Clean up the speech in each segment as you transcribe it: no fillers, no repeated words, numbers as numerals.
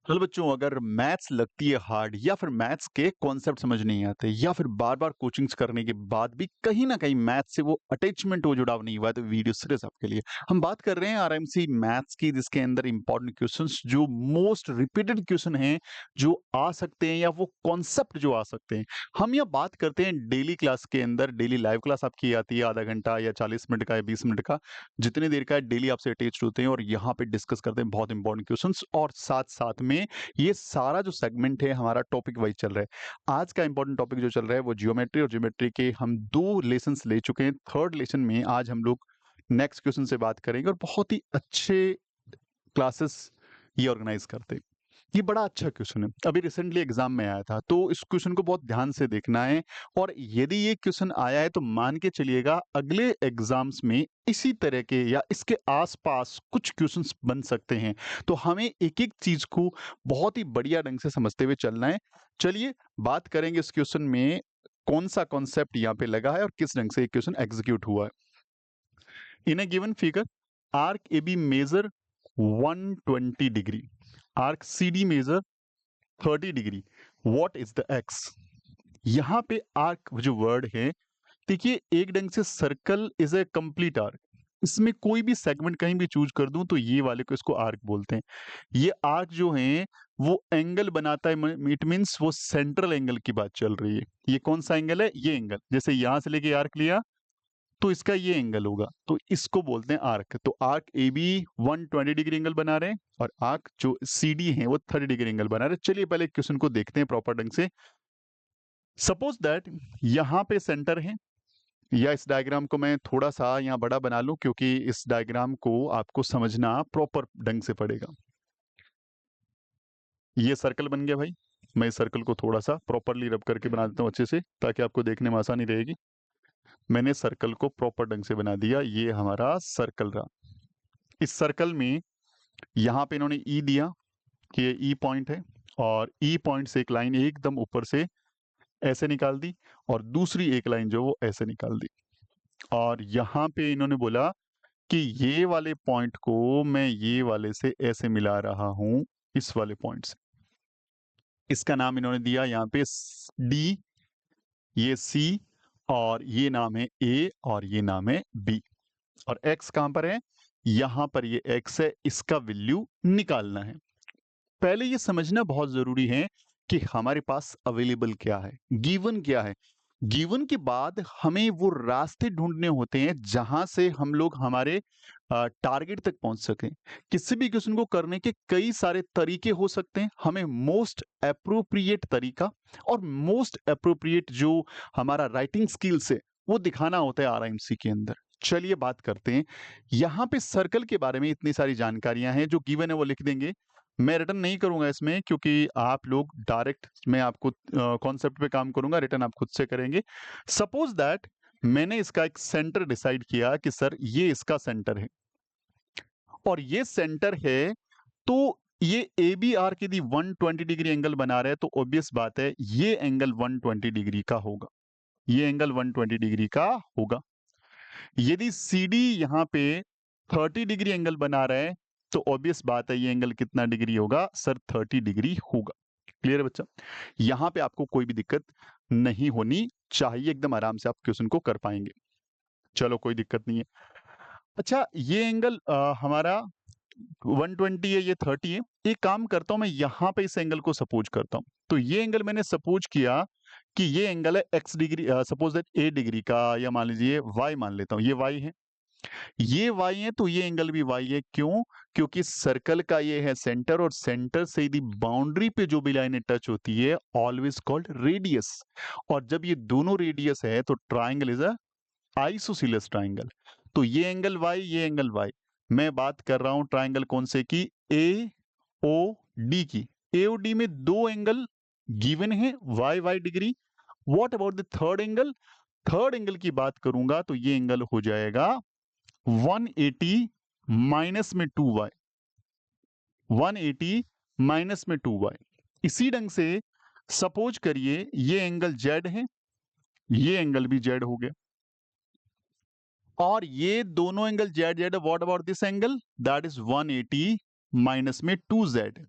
चलो बच्चों, अगर मैथ्स लगती है हार्ड या फिर मैथ्स के कॉन्सेप्ट समझ नहीं आते या फिर बार बार कोचिंग्स करने के बाद भी कहीं ना कहीं मैथ्स से वो अटैचमेंट, वो जुड़ाव नहीं हुआ है, तो वीडियो सिर्फ आपके लिए। हम बात कर रहे हैं आरएमसी मैथ्स की, जिसके अंदर इंपॉर्टेंट क्वेश्चंस जो मोस्ट रिपीटेड क्वेश्चन हैं, जो आ सकते हैं या वो कॉन्सेप्ट जो आ सकते हैं। हम यह बात करते हैं डेली क्लास के अंदर। डेली लाइव क्लास आपकी आती है, आधा घंटा या 40 मिनट का या 20 मिनट का, जितनी देर का है, डेली आपसे अटैच होते हैं और यहाँ पे डिस्कस करते हैं बहुत इंपॉर्टेंट क्वेश्चंस। और साथ साथ में ये सारा जो सेगमेंट है हमारा टॉपिक वाइज चल रहा है। आज का इंपॉर्टेंट टॉपिक जो चल रहा है वो ज्योमेट्री, और ज्योमेट्री के हम 2 लेसन्स ले चुके हैं। थर्ड लेसन में आज हम लोग नेक्स्ट क्वेश्चन से बात करेंगे और बहुत ही अच्छे क्लासेस ये ऑर्गेनाइज करते हैं। ये बड़ा अच्छा क्वेश्चन है, अभी रिसेंटली एग्जाम में आया था, तो इस क्वेश्चन को बहुत ध्यान से देखना है। और यदि ये क्वेश्चन आया है तो मान के चलिएगा अगले एग्जाम्स में इसी तरह के या इसके आसपास कुछ क्वेश्चंस बन सकते हैं। तो हमें एक एक चीज को बहुत ही बढ़िया ढंग से समझते हुए चलना है। चलिए बात करेंगे इस क्वेश्चन में कौन सा कॉन्सेप्ट यहाँ पे लगा है और किस ढंग से ये क्वेश्चन एग्जीक्यूट हुआ है। In a given figure, arc AB measure 120 degree, arc CD measure 30 degree. What is the x? यहाँ पे आर्क जो वर्ड है, देखिए एक ढंग से circle is a complete arc. इसमें कोई भी सेगमेंट कहीं भी चूज कर दूं तो ये वाले को इसको आर्क बोलते हैं। ये आर्क जो है वो एंगल बनाता है, इट मीन्स वो सेंट्रल एंगल की बात चल रही है। ये कौन सा एंगल है? ये एंगल। जैसे यहां से लेके आर्क लिया तो इसका ये एंगल होगा, तो इसको बोलते हैं आर्क। तो arc A B 120 degree angle बना रहे हैं और आर्क जो सी डी है वो 30 डिग्री एंगल बना रहे हैं। चलिए पहले क्वेश्चन को देखते हैं प्रॉपर ढंग से। सपोज दैट यहाँ पे सेंटर है, या इस डायग्राम को मैं थोड़ा सा यहाँ बड़ा बना लूं क्योंकि इस डायग्राम को आपको समझना प्रॉपर ढंग से पड़ेगा। ये सर्कल बन गया भाई। मैं इस सर्कल को थोड़ा सा प्रॉपरली रब करके बना देता हूँ अच्छे से, ताकि आपको देखने में आसानी रहेगी। मैंने सर्कल को प्रॉपर ढंग से बना दिया, ये हमारा सर्कल रहा। इस सर्कल में यहाँ पे इन्होंने ई दिया कि ये ई पॉइंट है, और ई पॉइंट से एक लाइन एकदम ऊपर से ऐसे निकाल दी, और दूसरी एक लाइन जो वो ऐसे निकाल दी। और यहाँ पे इन्होंने बोला कि ये वाले पॉइंट को मैं ये वाले से ऐसे मिला रहा हूं, इस वाले पॉइंट से। इसका नाम इन्होंने दिया यहाँ पे डी, ये सी, और ये नाम है ए, और ये नाम है बी। और एक्स कहां पर है? यहां पर ये एक्स है, इसका वैल्यू निकालना है। पहले ये समझना बहुत जरूरी है कि हमारे पास अवेलेबल क्या है, गिवन क्या है। गिवन के बाद हमें वो रास्ते ढूंढने होते हैं जहां से हम लोग हमारे टारगेट तक पहुंच सकें। किसी भी क्वेश्चन को करने के कई सारे तरीके हो सकते हैं, हमें मोस्ट अप्रोप्रिएट तरीका और मोस्ट अप्रोप्रिएट जो हमारा राइटिंग स्किल्स है वो दिखाना होता है आरएमसी के अंदर। चलिए बात करते हैं। यहाँ पे सर्कल के बारे में इतनी सारी जानकारियां हैं, जो गिवन है वो लिख देंगे। मैं रिटर्न नहीं करूंगा इसमें, क्योंकि आप लोग डायरेक्ट, मैं आपको कॉन्सेप्ट पे काम करूंगा, रिटर्न आप खुद से करेंगे। सपोज दैट मैंने इसका एक सेंटर डिसाइड किया कि सर ये इसका सेंटर है, और ये सेंटर है, तो ये ए बी आर की यदि 120 डिग्री एंगल बना रहे हैं तो ऑब्वियस बात है ये एंगल 120 डिग्री का होगा, ये एंगल 120 डिग्री का होगा। यदि सी डी यहाँ पे 30 डिग्री एंगल बना रहे हैं तो ऑब्वियस बात है ये एंगल कितना डिग्री होगा? सर 30 डिग्री होगा। क्लियर है बच्चा? यहाँ पे आपको कोई भी दिक्कत नहीं होनी चाहिए, एकदम आराम से आप क्वेश्चन को कर पाएंगे। चलो कोई दिक्कत नहीं है। अच्छा, ये एंगल हमारा 120 है, ये 30 है। एक काम करता हूं, मैं यहाँ पे इस एंगल को सपोज करता हूं। तो ये एंगल मैंने सपोज किया कि ये एंगल है x degree, suppose that a degree का, या मान लीजिए y मान लेता हूं, ये y है, ये y है, तो ये एंगल भी y है। क्यों? क्योंकि सर्कल का ये है सेंटर, और सेंटर से यदि बाउंड्री पे जो भी लाइनें टच होती है ऑलवेज कॉल्ड रेडियस। और जब ये दोनों रेडियस है तो ट्राइंगल इज अ आइसोसीलियस ट्राइंगल। तो ये एंगल y, ये एंगल y। मैं बात कर रहा हूं ट्राइंगल कौन से की? ए ओ डी की। ए ओ डी में दो एंगल गिवन है, y y degree. What about the third angle? Third angle की बात करूंगा तो ये एंगल हो जाएगा 180 माइनस में 2y, 180 माइनस में 2y। इसी ढंग से सपोज करिए ये एंगल z है, ये एंगल भी z हो गया, और ये दोनों angle z z। What about this angle? That is 180 minus में 2z।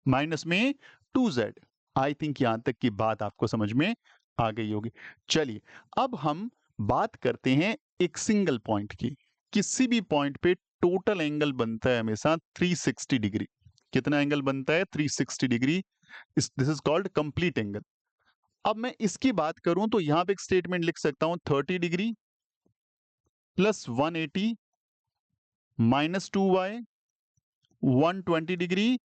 माइनस में 2z। आई थिंक यहां तक की बात आपको समझ में आ गई होगी। चलिए अब हम बात करते हैं एक सिंगल पॉइंट की। किसी भी पॉइंट पे टोटल एंगल बनता है हमेशा 360 डिग्री। कितना एंगल बनता है? 360 degree. This is called complete angle. अब मैं इसकी बात करूं तो यहां पे एक स्टेटमेंट लिख सकता हूं 30 degree plus 180 minus 2y 120 degree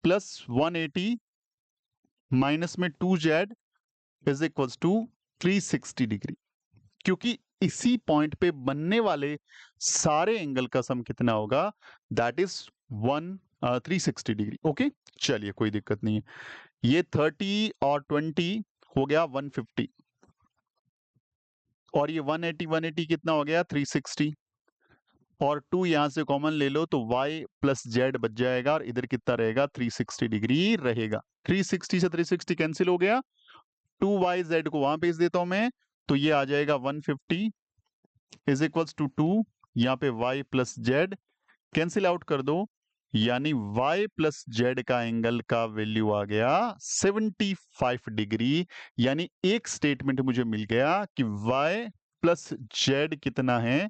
plus 180 minus में 2z is equals to 360 degree. क्योंकि इसी पॉइंट पे बनने वाले सारे एंगल का सम कितना होगा? That is 360 degree. ओके, चलिए कोई दिक्कत नहीं है। ये 30 और 20 हो गया 150 और ये 180 कितना हो गया? 360 और 2 यहां से कॉमन ले लो तो y प्लस जेड बच जाएगा और इधर कितना रहेगा? 360 डिग्री रहेगा। 360 से 360 कैंसिल हो गया, 2yz को वहां भेज देता हूं मैं, तो ये आ जाएगा 150 इज इक्वल्स टू 2। यहाँ पे y plus Z cancel out कर दो, यानी y प्लस जेड का एंगल का वैल्यू आ गया 75 डिग्री। यानी एक स्टेटमेंट मुझे मिल गया कि y प्लस जेड कितना है?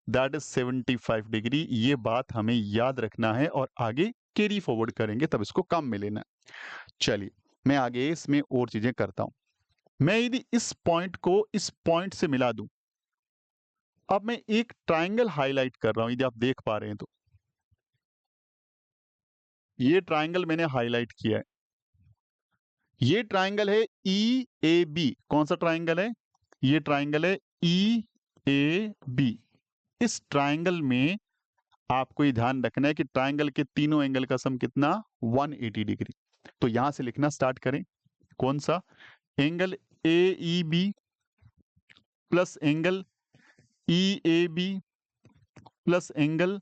That is 75 degree. ये बात हमें याद रखना है और आगे कैरी फॉरवर्ड करेंगे तब इसको काम में लेना है। चलिए मैं आगे इसमें और चीजें करता हूं। मैं यदि इस पॉइंट को इस पॉइंट से मिला दूं, अब मैं एक ट्रायंगल हाईलाइट कर रहा हूं, यदि आप देख पा रहे हैं तो ये ट्रायंगल मैंने हाईलाइट किया है। ये ट्रायंगल है ई ए बी। कौन सा ट्रायंगल है? ये ट्रायंगल है ई ए बी। इस ट्रायंगल में आपको ये ध्यान रखना है कि ट्रायंगल के तीनों एंगल का सम कितना? 180 डिग्री। तो यहां से लिखना स्टार्ट करें। कौन सा? Angle A E B plus angle E A B plus angle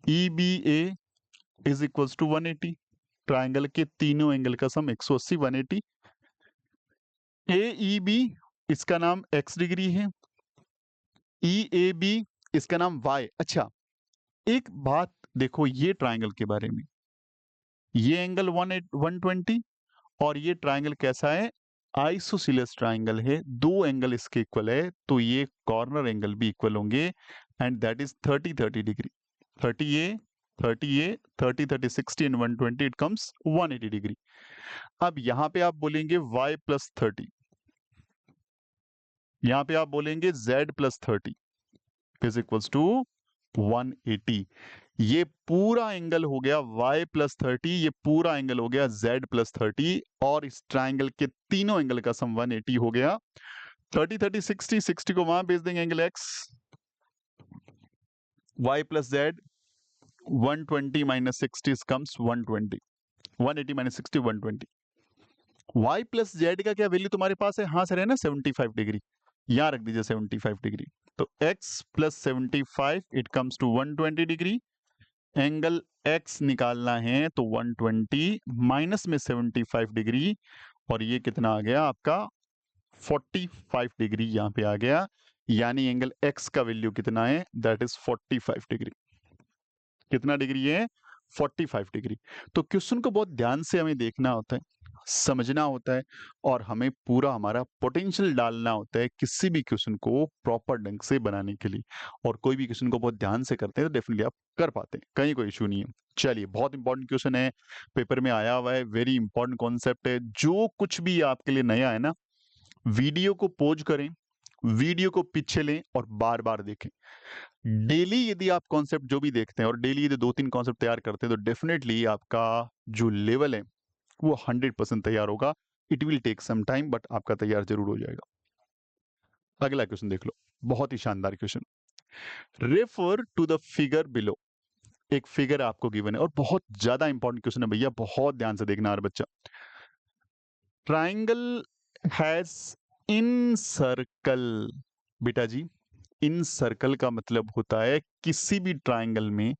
E B A is equals to 180। Triangle के तीनों एंगल का सम 180 180। ए ई बी इसका नाम x डिग्री है, ई ए बी इसका नाम y। अच्छा एक बात देखो ये ट्रायंगल के बारे में, ये एंगल 120 और ये ट्रायंगल कैसा है? आइसोसीलियस ट्रायंगल है। दो एंगल इसके इक्वल है तो ये कॉर्नर एंगल भी इक्वल होंगे and that is 30 degree. 30 A 30 A 30 30 60 and 120 it comes 180 degree. अब यहां पे आप बोलेंगे y प्लस 30, यहां पे आप बोलेंगे z plus 30 is equals to 180। ये पूरा एंगल हो गया y प्लस 30, ये पूरा एंगल हो गया z प्लस 30 और इस ट्राइंगल के तीनों एंगल का सम 180 हो गया। 30 30 60 60 को वहां भेज देंगे angle x, y plus z 120 minus 60 comes 120, 180 minus 60 120। y plus Z का क्या वैल्यू तुम्हारे पास है? हाँ सर है ना 75 डिग्री, यहां रख दीजिए 75 डिग्री। तो x plus 75 it comes to 120 degree. Angle x निकालना है तो 120 माइनस में 75 डिग्री और ये कितना आ गया आपका? 45 डिग्री यहां पे आ गया। यानी एंगल x का वैल्यू कितना है? That is 45 degree. कितना डिग्री है? 45 डिग्री। तो क्वेश्चन को बहुत ध्यान से हमें देखना होता है, समझना होता है और हमें पूरा हमारा पोटेंशियल डालना होता है किसी भी क्वेश्चन को प्रॉपर ढंग से बनाने के लिए। और कोई भी क्वेश्चन को बहुत ध्यान से करते हैं तो डेफिनेटली आप कर पाते हैं, कहीं कोई इशू नहीं है। चलिए बहुत इंपॉर्टेंट क्वेश्चन है, पेपर में आया हुआ है, वेरी इंपॉर्टेंट कॉन्सेप्ट है। जो कुछ भी आपके लिए नया है ना, वीडियो को पॉज करें, वीडियो को पीछे लें और बार बार देखें। डेली यदि आप कॉन्सेप्ट जो भी देखते हैं और डेली यदि 2-3 कॉन्सेप्ट तैयार करते हैं तो डेफिनेटली आपका जो लेवल है वो 100% तैयार होगा। It will take some time but आपका तैयार जरूर हो जाएगा। अगला क्वेश्चन देख लो, बहुत ही शानदार question. Refer to the figure below. एक फिगर आपको गिवन है और बहुत ज्यादा इंपॉर्टेंट क्वेश्चन है भैया, बहुत ध्यान से देखना हर बच्चा। Triangle has in circle. बेटा जी इन सर्कल का मतलब होता है किसी भी ट्राइंगल में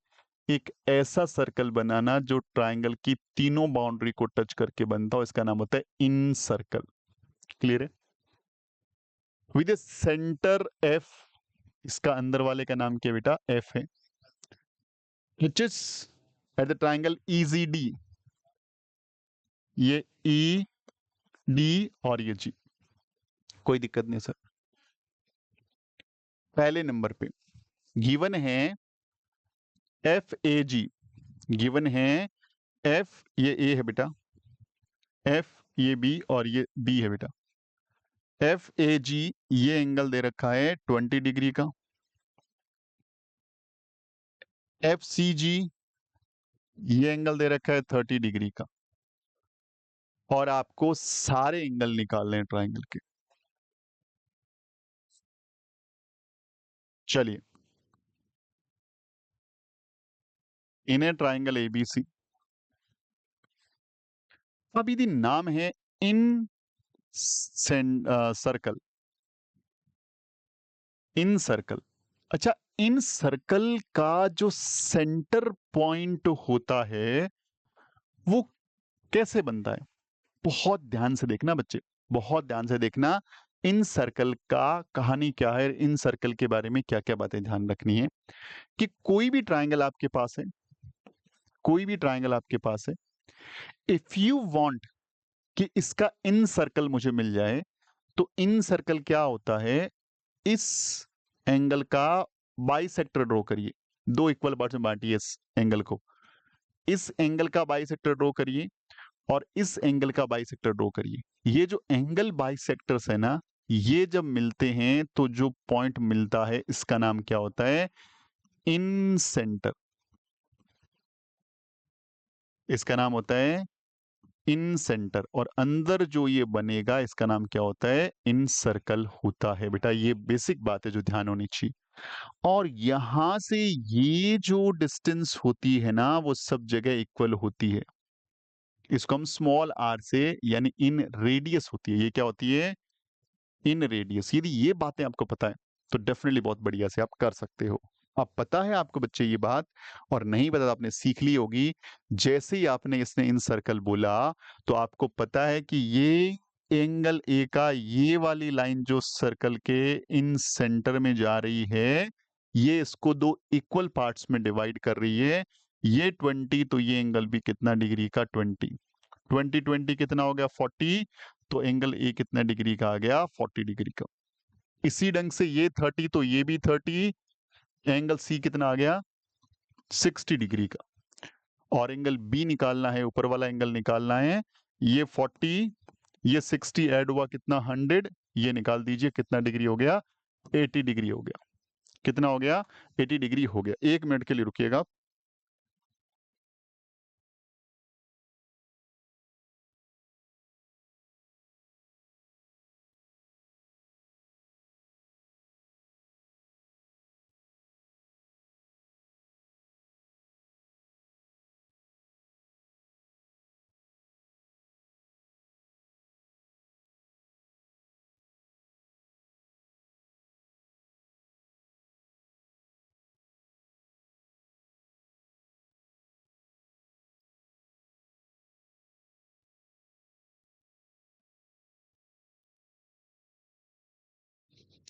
एक ऐसा सर्कल बनाना जो ट्राइंगल की तीनों बाउंड्री को टच करके बनता हो, इसका नाम होता है इन सर्कल। क्लियर है? विद ए सेंटर एफ, इसका अंदर वाले का नाम क्या बेटा? एफ है। Which is at the triangle EGD, ये ई, डी और ये जी। कोई दिक्कत नहीं सर। पहले नंबर पे गिवन है एफ ए जी, गिवन है एफ, ये ए है बेटा, एफ ये बी और ये बी है बेटा। एफ ए जी ये एंगल दे रखा है 20 डिग्री का। एफ सी जी ये एंगल दे रखा है 30 डिग्री का। और आपको सारे एंगल निकालने हैं ट्राइंगल के। चलिए, इन्हें ट्राइंगल एबीसी। अब यदि नाम है इन सर्कल, इन सर्कल, अच्छा, इन सर्कल का जो सेंटर पॉइंट होता है वो कैसे बनता है? बहुत ध्यान से देखना बच्चे, बहुत ध्यान से देखना। इन सर्कल का कहानी क्या है, इन सर्कल के बारे में क्या क्या बातें ध्यान रखनी है। कि कोई भी ट्राइंगल आपके पास है, कोई भी ट्राइंगल आपके पास है, इफ यू वांट कि इसका इन सर्कल मुझे मिल जाए, तो इन सर्कल क्या होता है, इस एंगल का बाइसेक्टर ड्रॉ करिए। दो इक्वल पार्ट्स में बांटिए इस एंगल को। इस एंगल का बाइसेक्टर ड्रॉ करिए और इस एंगल का बाइसेक्टर ड्रॉ करिए। ये जो एंगल बाइसेक्टर्स है ना, ये जब मिलते हैं तो जो पॉइंट मिलता है इसका नाम क्या होता है, इन सेंटर। इसका नाम होता है इन सेंटर। और अंदर जो ये बनेगा इसका नाम क्या होता है, इन सर्कल होता है बेटा। ये बेसिक बात है जो ध्यान होनी चाहिए। और यहां से ये जो डिस्टेंस होती है ना, वो सब जगह इक्वल होती है। इसको हम स्मॉल आर से, यानी इन रेडियस होती है। ये क्या होती है, इन रेडियस। यदि ये बातें आपको पता है तो डेफिनेटली बहुत बढ़िया से आप कर सकते हो। अब पता है आपको बच्चे ये बात, और नहीं पता तो आपने सीख ली होगी। जैसे ही आपने इसने इन सर्कल बोला तो आपको पता है कि ये एंगल ए का ये वाली लाइन जो सर्कल के इन सेंटर में जा रही है, ये इसको दो इक्वल पार्ट्स में डिवाइड कर रही है। ये 20, तो ये एंगल भी कितना डिग्री का, 20। 20 20 कितना हो गया, 40। तो एंगल ए कितना डिग्री का आ गया, 40 डिग्री का। इसी ढंग से ये 30, तो ये भी 30। एंगल सी कितना आ गया, 60 डिग्री का। और एंगल बी निकालना है, ऊपर वाला एंगल निकालना है। ये 40, ये 60 ऐड हुआ कितना, 100। ये निकाल दीजिए कितना डिग्री हो गया, 80 डिग्री हो गया। कितना हो गया, 80 डिग्री हो गया। 1 मिनट के लिए रुकिएगा आप।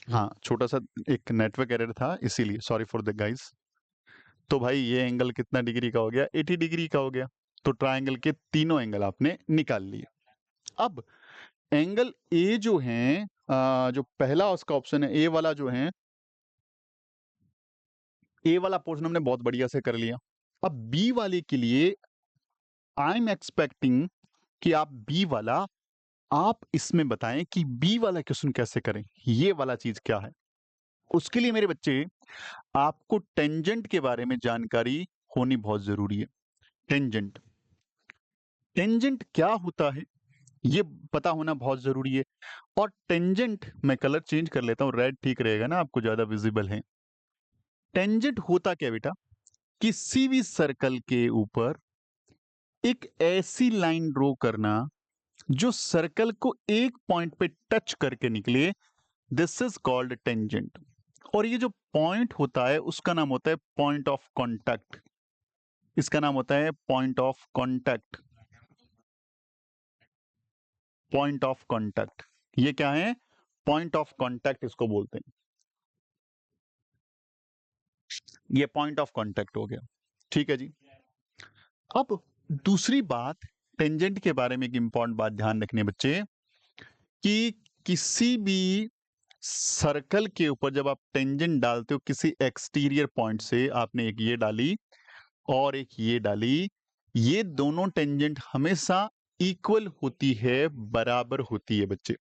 हाँ, छोटा सा एक नेटवर्क एरर था, इसीलिए सॉरी फॉर द गाइस। तो भाई ये एंगल कितना डिग्री का हो गया, 80 डिग्री का हो गया। तो ट्रायंगल के तीनों एंगल आपने निकाल लिए। अब एंगल ए जो है, जो पहला उसका ऑप्शन है, ए वाला जो है, ए वाला पोर्शन हमने बहुत बढ़िया से कर लिया। अब बी वाले के लिए आई एम एक्सपेक्टिंग कि आप बी वाला, आप इसमें बताएं कि बी वाला क्वेश्चन कैसे करें, ये वाला चीज क्या है। उसके लिए मेरे बच्चे आपको टेंजेंट के बारे में जानकारी होनी बहुत जरूरी है। टेंजेंट, टेंजेंट क्या होता है ये पता होना बहुत जरूरी है। और टेंजेंट, मैं कलर चेंज कर लेता हूं, रेड ठीक रहेगा ना, आपको ज्यादा विजिबल है। टेंजेंट होता क्या बेटा, किसी भी सर्कल के ऊपर एक ऐसी लाइन ड्रॉ करना जो सर्कल को एक पॉइंट पे टच करके निकले, दिस इज कॉल्ड टेंजेंट। और ये जो पॉइंट होता है उसका नाम होता है पॉइंट ऑफ कांटेक्ट। इसका नाम होता है point of contact. Point of contact, ये क्या है, पॉइंट ऑफ कांटेक्ट इसको बोलते हैं। ये पॉइंट ऑफ कांटेक्ट हो गया, ठीक है जी। अब दूसरी बात, टेंजेंट के बारे में एक इंपॉर्टेंट बात ध्यान रखने बच्चे कि किसी भी सर्कल के ऊपर जब आप टेंजेंट डालते हो किसी एक्सटीरियर पॉइंट से, आपने एक ये डाली और एक ये डाली, ये दोनों टेंजेंट हमेशा इक्वल होती है, बराबर होती है बच्चे।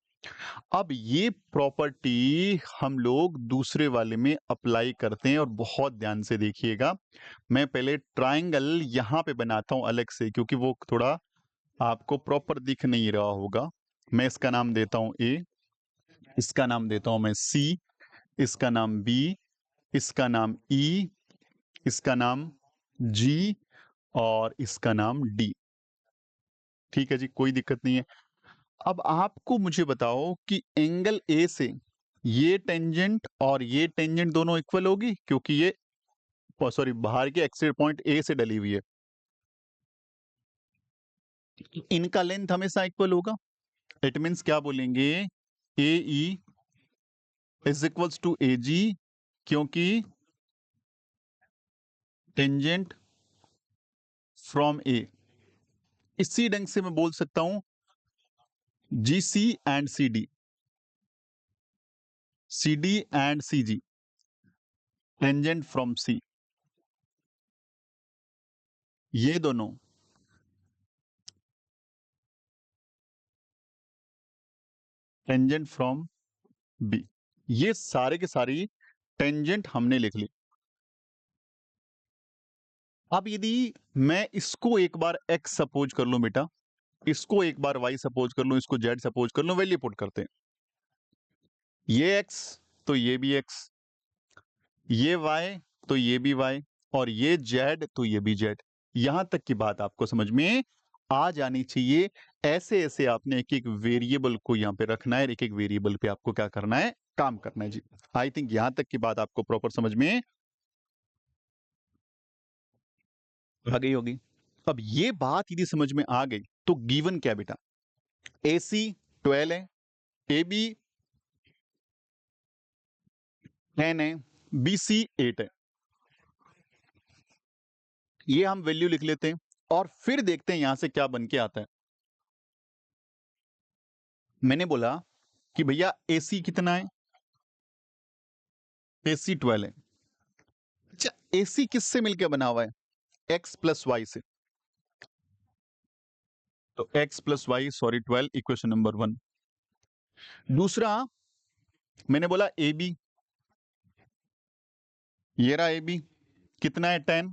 अब ये प्रॉपर्टी हम लोग दूसरे वाले में अप्लाई करते हैं और बहुत ध्यान से देखिएगा। मैं पहले ट्रायंगल यहां पे बनाता हूं अलग से, क्योंकि वो थोड़ा आपको प्रॉपर दिख नहीं रहा होगा। मैं इसका नाम देता हूं ए, इसका नाम देता हूं मैं सी, इसका नाम बी, इसका नाम ई, इसका नाम जी और इसका नाम डी। ठीक है जी, कोई दिक्कत नहीं है। अब आपको मुझे बताओ कि एंगल ए से ये टेंजेंट और ये टेंजेंट दोनों इक्वल होगी, क्योंकि ये सॉरी बाहर के एक्सिस पॉइंट ए से डली हुई है, इनका लेंथ हमेशा इक्वल होगा। इट मींस क्या बोलेंगे, ए ई इज इक्वल्स टू ए जी, क्योंकि टेंजेंट फ्रॉम ए। इसी ढंग से मैं बोल सकता हूं G C and C D, C D and C G, tangent from C, ये दोनों टेंजेंट फ्रॉम बी। ये सारे के सारी टेंजेंट हमने लिख ली। अब यदि मैं इसको एक बार x सपोज कर लूं बेटा, इसको एक बार y सपोज कर लूं, इसको z सपोज कर लूं, वैल्यू पुट करते हैं। ये x तो ये भी x, ये y तो ये भी y, और ये z तो ये भी z। यहां तक की बात आपको समझ में आ जानी चाहिए। ऐसे ऐसे आपने एक एक वेरिएबल को यहां पे रखना है, एक एक वेरिएबल पे आपको क्या करना है, काम करना है जी। आई थिंक यहां तक की बात आपको प्रॉपर समझ में आ गई होगी। अब ये बात यदि समझ में आ गई तो गिवन क्या बेटा, ए सी 12 है, ए बी 10 है, बी सी 8 है। ये हम वैल्यू लिख लेते हैं और फिर देखते हैं यहां से क्या बन के आता है। मैंने बोला कि भैया ए सी कितना है, ए सी 12 है। अच्छा, ए सी किससे मिलकर बना हुआ है, एक्स प्लस वाई से। तो X plus Y sorry 12 equation number 1। दूसरा मैंने बोला ए बी, ये रहा ए बी, कितना है 10,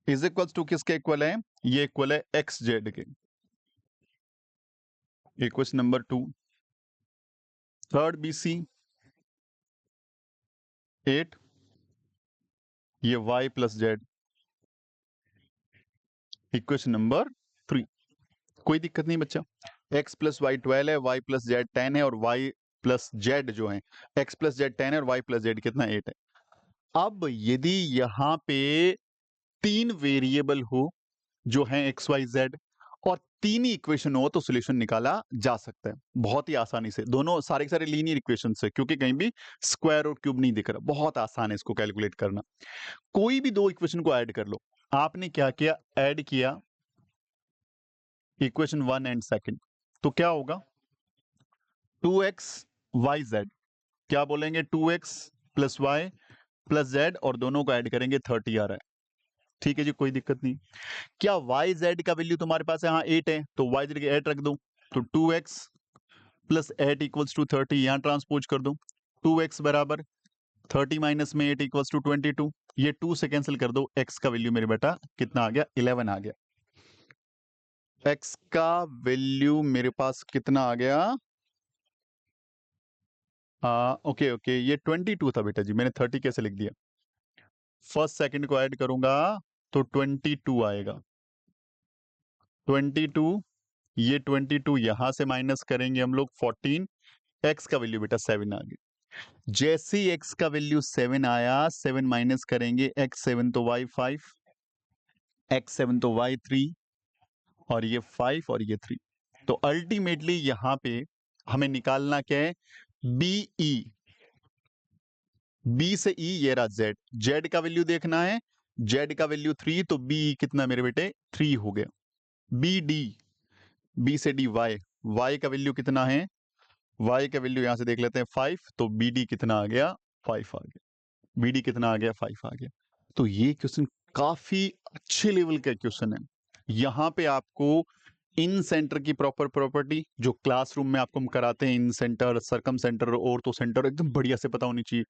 इज इक्वल्स टू किसके इक्वल है, ये इक्वल है एक्स जेड के। Equation number 2। Third B C 8, ये y plus Z. Equation number 3। कोई दिक्कत नहीं बच्चा, x प्लस वाई 12 है, y प्लस जेड 10 है और y प्लस जेड जो है, x प्लस जेड 10 है और y प्लस जेड कितना 8 है। अब यदि यहां पे 3 वेरिएबल हो जो हैं एक्स वाई जेड और 3 ही इक्वेशन हो तो सोल्यूशन निकाला जा सकता है बहुत ही आसानी से। दोनों सारे के सारे लीनियर इक्वेशन से, क्योंकि कहीं भी स्क्वायर और क्यूब नहीं दिख रहा, बहुत आसान है इसको कैलकुलेट करना। कोई भी दो इक्वेशन को ऐड कर लो। आपने क्या किया, ऐड किया इक्वेशन 1 एंड सेकंड, तो क्या होगा 2x वाई जेड, क्या बोलेंगे 2x plus Y plus Z और दोनों को ऐड करेंगे 30 आ रहा है। ठीक है जी, कोई दिक्कत नहीं। क्या वाई जेड का वैल्यू तुम्हारे पास है, हाँ 8 है, तो वाई जेड के 8 रख दो, तो 2x प्लस 8 इक्वल्स टू 30, यहां ट्रांसपोज कर दो। 2x बराबर 30 माइनस में 8 इक्वल्स टू 22, ये 2 से कैंसिल कर दो, x का वैल्यू मेरे बेटा कितना आ गया, 11 आ गया। x का वैल्यू मेरे पास कितना आ गया, ओके ओके, ये 22 था बेटा जी, मैंने 30 कैसे लिख दिया, फर्स्ट सेकंड को ऐड करूंगा तो 22 आएगा। 22, ये 22 यहां से माइनस करेंगे हम लोग 14, x का वैल्यू बेटा 7 आ गया। जैसे ही x का वैल्यू 7 आया, 7 माइनस करेंगे, x 7 तो y 5, x 7 तो y 3 और ये 5 और ये 3। तो अल्टीमेटली यहां पे हमें निकालना क्या है, बी ई, बी से ई, ये रहा जेड, जेड का वैल्यू देखना है, जेड का वैल्यू 3, तो बी कितना मेरे बेटे 3 हो गया। बी डी, बी से डी वाई, वाई का वैल्यू कितना है, वाई का वैल्यू यहां से देख लेते हैं 5, तो बी डी कितना आ गया, 5 आ गया, बी डी कितना आ गया, 5 आ गया। तो ये क्वेश्चन काफी अच्छे लेवल का क्वेश्चन है। यहाँ पे आपको इन सेंटर की प्रॉपर प्रॉपर्टी जो क्लासरूम में आपको हम कराते हैं, इन सेंटर, सरकम सेंटर, ऑर्थो सेंटर, एकदम बढ़िया से पता होनी चाहिए।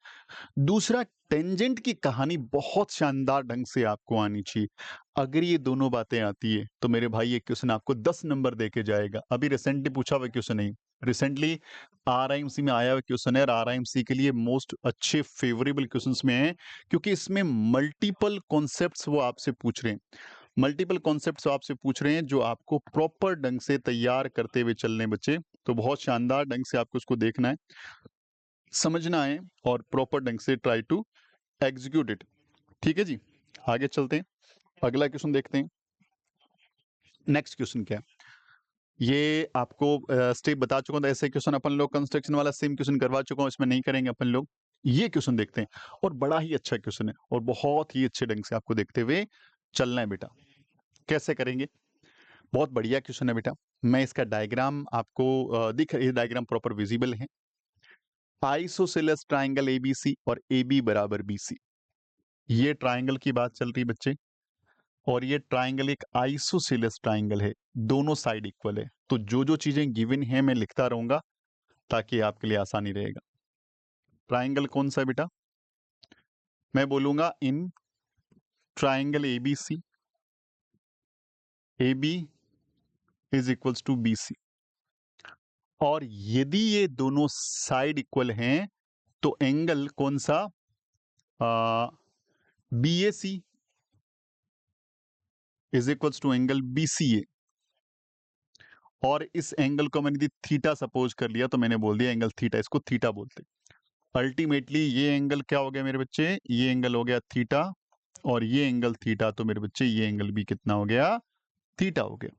दूसरा, टेंजेंट की कहानी बहुत शानदार ढंग से आपको आनी चाहिए। अगर ये दोनों बातें आती है तो मेरे भाई ये क्वेश्चन आपको 10 नंबर देके जाएगा। अभी रिसेंटली पूछा हुआ क्वेश्चन नहीं, रिसेंटली आरआईएमसी में आया हुआ क्वेश्चन है, और आरआईएमसी के लिए मोस्ट अच्छे फेवरेबल क्वेश्चंस में है, क्योंकि इसमें मल्टीपल कॉन्सेप्ट्स वो आपसे पूछ रहे हैं, मल्टीपल कॉन्सेप्ट्स आपसे पूछ रहे हैं जो आपको प्रॉपर ढंग से तैयार करते हुए चलने बच्चे। तो बहुत शानदार ढंग से आपको उसको देखना है, समझना है, और प्रॉपर ढंग से ट्राई टू एग्जीक्यूट इट। ठीक है जी, आगे चलते हैं, अगला क्वेश्चन देखते हैं। नेक्स्ट क्वेश्चन क्या है, ये आपको स्टेप बता चुका हूं, तो ऐसे क्वेश्चन अपन लोग कंस्ट्रक्शन वाला सेम क्वेश्चन करवा चुका हूं, इसमें नहीं करेंगे अपन लोग। ये क्वेश्चन देखते हैं, और बड़ा ही अच्छा क्वेश्चन है, और बहुत ही अच्छे ढंग से आपको देखते हुए चलना है बेटा। कैसे करेंगे, बहुत बढ़िया क्वेश्चन है बेटा। मैं इसका डायग्राम आपको दिख, ये डायग्राम प्रॉपर विजिबल है। आइसोसेलेस ट्राइंगल एबीसी और एबी बराबर बीसी, ये ट्राइंगल की बात चल रही बच्चे, और ये ट्राइंगल एक आइसोसेलेस ट्राइंगल है, दोनों साइड इक्वल है। तो जो जो चीजें गिवन है मैं लिखता रहूंगा ताकि आपके लिए आसानी रहेगा। ट्राइंगल कौन सा है बेटा, मैं बोलूंगा in triangle ABC, AB is equals to BC, और यदि ये दोनों साइड इक्वल हैं तो एंगल कौन सा, BAC is equals to angle BCA, और इस एंगल को मैंने यदि थीटा सपोज कर लिया तो मैंने बोल दिया एंगल थीटा, इसको थीटा बोलते। अल्टीमेटली ये एंगल क्या हो गया मेरे बच्चे, ये एंगल हो गया थीटा, और ये एंगल थीटा, तो मेरे बच्चे ये एंगल भी कितना हो गया, थीटा हो गया।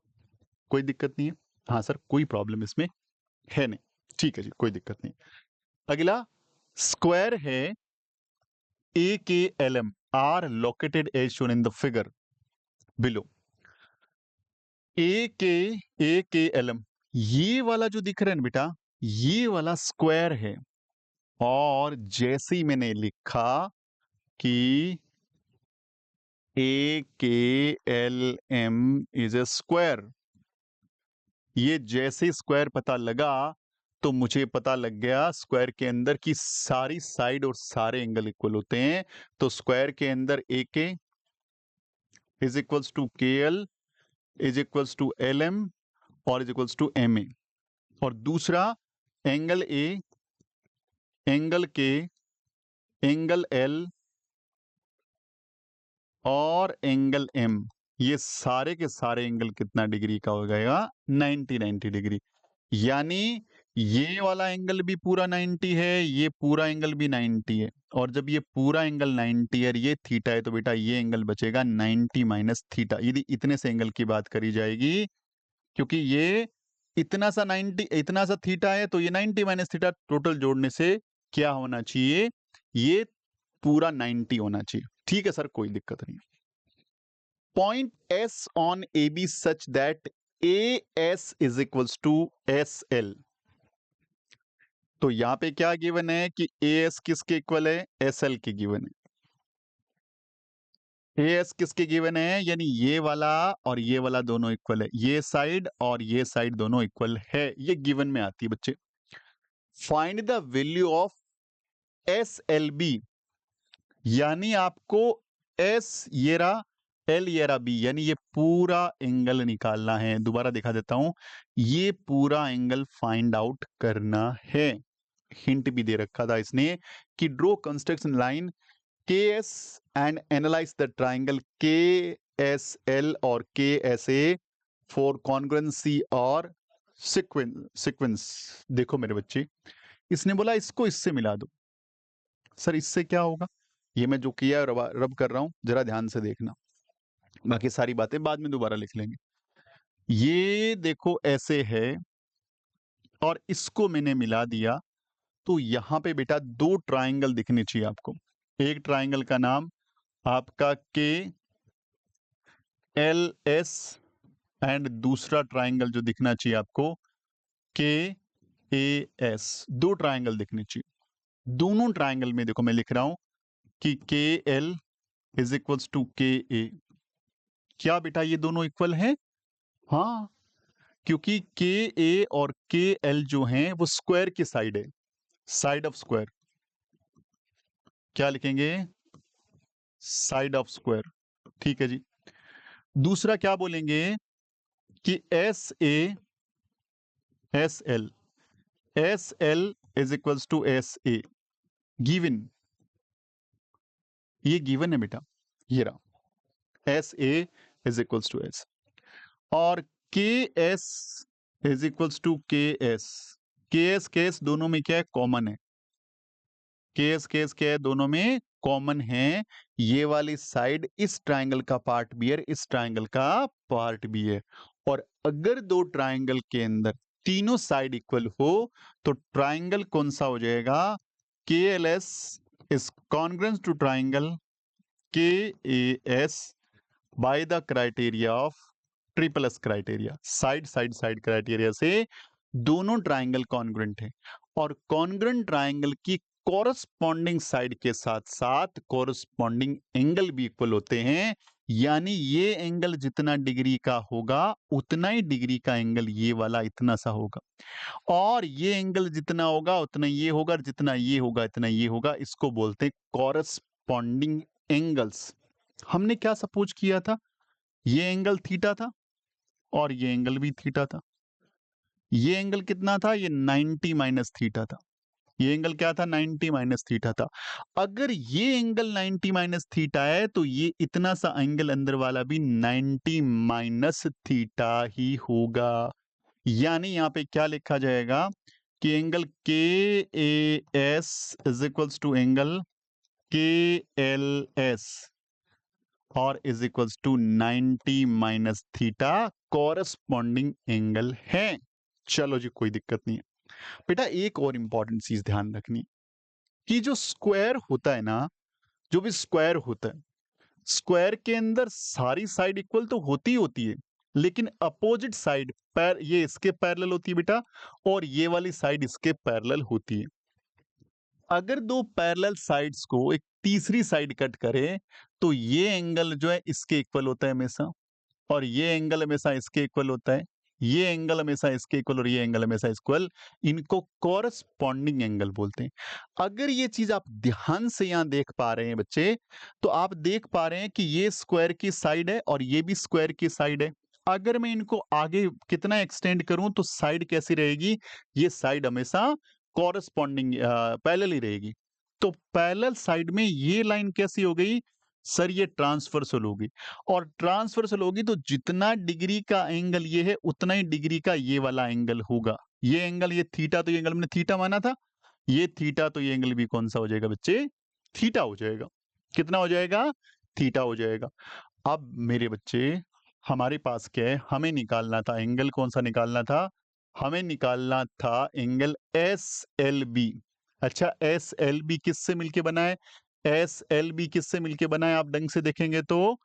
कोई दिक्कत नहीं है, हाँ सर कोई प्रॉब्लम इसमें है नहीं, ठीक है जी, कोई दिक्कत नहीं। अगला स्क्वायर है AKLM are located as shown in the figure below। AKLM, ये वाला जो दिख रहा है ना बेटा, ये वाला स्क्वायर है, और जैसे ही मैंने लिखा कि AKLM इज ए स्क्वायर, ये जैसे स्क्वायर पता लगा तो मुझे पता लग गया स्क्वायर के अंदर की सारी साइड और सारे एंगल इक्वल होते हैं। तो स्क्वायर के अंदर AK is equals to KL is equals to LM और इज इक्वल्स टू MA, और दूसरा angle A, angle K, angle L और एंगल M, ये सारे के सारे एंगल कितना डिग्री का हो जाएगा, 90 डिग्री। यानी ये वाला एंगल भी पूरा 90 है, ये पूरा एंगल भी 90 है, और जब ये पूरा एंगल 90 है और ये थीटा है तो बेटा ये एंगल बचेगा 90 माइनस थीटा, यदि इतने से एंगल की बात करी जाएगी, क्योंकि ये इतना सा 90, इतना सा थीटा है, तो ये 90 माइनस थीटा टोटल जोड़ने से क्या होना चाहिए, ये पूरा 90 होना चाहिए। ठीक है सर, कोई दिक्कत नहीं। Point S on AB such that AS is equals to SL, तो यहां पे क्या गिवन है कि AS किसके इक्वल है, SL के गिवन है। AS किसके गिवन है, यानी ये वाला और ये वाला दोनों इक्वल है, ये साइड और ये साइड दोनों इक्वल है, ये गिवन में आती है बच्चे। Find the value of SLB, यानी आपको S ये रहा, L ये रहा, B, यानी ये पूरा एंगल निकालना है। दोबारा दिखा देता हूं, ये पूरा एंगल फाइंड आउट करना है। हिंट भी दे रखा था इसने कि draw construction line KS and analyse the triangle KSL और KSA फॉर कॉन्ग्रुएंसी और सीक्वेंस। देखो मेरे बच्चे, इसने बोला इसको इससे मिला दो। सर इससे क्या होगा, ये मैं जो किया रब कर रहा हूं, जरा ध्यान से देखना, बाकी सारी बातें बाद में दोबारा लिख लेंगे। ये देखो ऐसे है, और इसको मैंने मिला दिया, तो यहां पे बेटा दो ट्राइंगल दिखने चाहिए आपको। एक ट्राइंगल का नाम आपका KLS एंड दूसरा ट्राइंगल जो दिखना चाहिए आपको के ए एस, दो ट्राइंगल दिखने चाहिए। दोनों ट्राइंगल में देखो मैं लिख रहा हूं कि के एल इज इक्वल्स टू के ए। क्या बेटा ये दोनों इक्वल हैं? हाँ, क्योंकि के ए और के एल जो हैं वो स्क्वायर की साइड है, साइड ऑफ स्क्वायर। क्या लिखेंगे? Side of square. ठीक है जी। दूसरा क्या बोलेंगे कि S L is equals to S A, given. ये गिवन है बेटा, ये रहा S A is equals to S. और K S is equals to K S दोनों में क्या है? कॉमन है। के एस क्या है? दोनों में कॉमन है। ये वाली साइड इस ट्राइंगल का पार्ट भी है, इस ट्राइंगल का पार्ट भी है। और अगर दो ट्राइंगल के अंदर तीनों साइड इक्वल हो तो ट्राइंगल कौन सा हो जाएगा? K L S is congruent to triangle K A S by the criteria of triple S criteria. Side criteria से दोनों ट्राइंगल कॉन्ग्रुएंट है। और कॉन्ग्रुएंट ट्राइंगल की कॉरस्पॉन्डिंग साइड के साथ साथ कॉरस्पॉन्डिंग एंगल भी इक्वल होते हैं। यानी ये एंगल जितना डिग्री का होगा उतना ही डिग्री का एंगल ये वाला इतना सा होगा, और ये एंगल जितना होगा उतना ये होगा, और जितना ये होगा इतना ये होगा। इसको बोलते हैं कॉरस्पॉन्डिंग एंगल्स। हमने क्या सपोज किया था? ये एंगल थीटा था और ये एंगल भी थीटा था। ये एंगल कितना था? ये 90 माइनस थीटा था। ये एंगल क्या था? 90 माइनस थीटा था। अगर ये एंगल 90 माइनस थीटा है तो ये इतना सा एंगल अंदर वाला भी 90 माइनस थीटा ही होगा। यानी यहां पे क्या लिखा जाएगा कि angle K A S is equals to angle K L S और is equals to 90 minus theta corresponding angle है। चलो जी, कोई दिक्कत नहीं है। बेटा एक और इंपॉर्टेंट चीज ध्यान रखनी कि जो स्क्वायर होता है ना, जो भी स्क्वायर होता है, स्क्वायर के अंदर सारी साइड इक्वल तो होती होती है, लेकिन अपोजिट साइड ये इसके पैरेलल होती है बेटा, और ये वाली साइड इसके पैरेलल होती है। अगर दो पैरेलल साइड्स को एक तीसरी साइड कट करे तो ये एंगल जो है इसके इक्वल होता है हमेशा, और ये एंगल हमेशा इसके इक्वल होता है। ये एंगल हमेशा इसके इक्वल और ये एंगल हमेशा इक्वल। इनको कॉरस्पॉन्डिंग एंगल बोलते हैं। अगर ये चीज आप ध्यान से यहां देख पा रहे हैं बच्चे, तो आप देख पा रहे हैं कि ये स्क्वायर की साइड है और ये भी स्क्वायर की साइड है। अगर मैं इनको आगे कितना एक्सटेंड करूं तो साइड कैसी रहेगी? ये साइड हमेशा कॉरस्पॉन्डिंग पैरेलल ही रहेगी। तो पैरेलल साइड में ये लाइन कैसी हो गई? सर ये ट्रांसवर्सल होगी, और ट्रांसवर्सल होगी तो जितना डिग्री का एंगल ये है उतना ही डिग्री का ये वाला एंगल होगा। ये एंगल, ये थीटा, तो ये एंगल हमने थीटा माना था, ये थीटा, तो ये एंगल भी कौन सा हो जाएगा बच्चे? थीटा हो जाएगा। कितना हो जाएगा? थीटा हो जाएगा। अब मेरे बच्चे हमारे पास क्या है? हमें निकालना था एंगल, कौन सा निकालना था? हमें निकालना था एंगल एस एल बी। अच्छा, एस एल बी किससे मिलके बना है? एस एल बी किससे मिलके बना है? आप ढंग से देखेंगे तो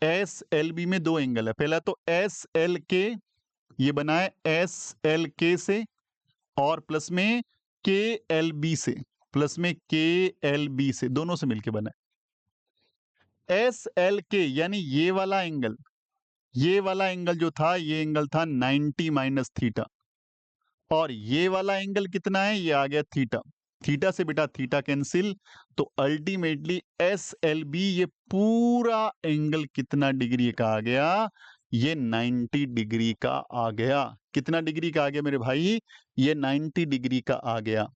एस एल बी में दो एंगल है। पहला तो एस एल के, ये बना है एस एल के से, और प्लस में के एल बी से, प्लस में के एल बी से, दोनों से मिलके बना है एस एल के। यानी ये वाला एंगल, ये वाला एंगल जो था, ये एंगल था 90 माइनस थीटा, और ये वाला एंगल कितना है? ये आ गया थीटा। थीटा से बेटा थीटा कैंसिल, तो अल्टीमेटली एस एल बी ये पूरा एंगल कितना डिग्री का आ गया? ये 90 डिग्री का आ गया। कितना डिग्री का आ गया मेरे भाई? ये 90 डिग्री का आ गया।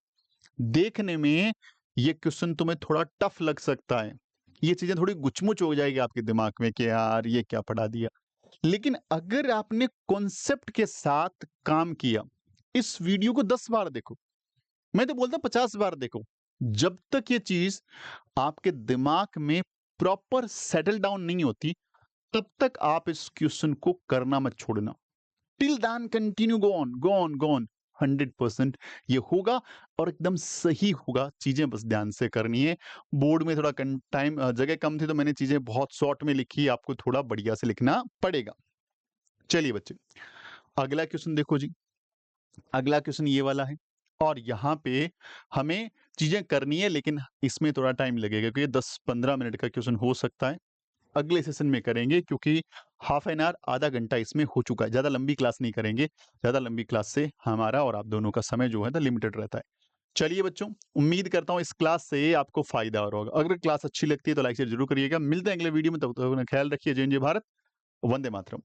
देखने में ये क्वेश्चन तुम्हें थोड़ा टफ लग सकता है, ये चीजें थोड़ी गुचमुच हो जाएगी आपके दिमाग में कि यार ये क्या पढ़ा दिया। लेकिन अगर आपने कॉन्सेप्ट के साथ काम किया, इस वीडियो को 10 बार देखो, मैं तो बोलता 50 बार देखो, जब तक ये चीज आपके दिमाग में प्रॉपर सेटल डाउन नहीं होती तब तक आप इस क्वेश्चन को करना मत छोड़ना। Till then continue, go on go on go on. 100% ये होगा और एकदम सही होगा। चीजें बस ध्यान से करनी है। बोर्ड में थोड़ा जगह कम थी तो मैंने चीजें बहुत शॉर्ट में लिखी, आपको थोड़ा बढ़िया से लिखना पड़ेगा। चलिए बच्चे, अगला क्वेश्चन देखो जी। अगला क्वेश्चन ये वाला है और यहाँ पे हमें चीजें करनी है, लेकिन इसमें थोड़ा टाइम लगेगा क्योंकि 10-15 मिनट का क्वेश्चन हो सकता है। अगले सेशन में करेंगे क्योंकि हाफ एन आवर, आधा घंटा इसमें हो चुका है। ज़्यादा लंबी क्लास नहीं करेंगे, ज़्यादा लंबी क्लास से हमारा और आप दोनों का समय जो है ना लिमिटेड रहता है। चलिए बच्चों, उम्मीद करता हूँ इस क्लास से आपको फायदा हो रहा होगा। अगर क्लास अच्छी लगती है तो लाइक शेयर जरूर करिएगा। मिलते हैं अगले वीडियो में, तब तक अपना ख्याल रखिए। जय हिंद, जय भारत, वंदे मातरम।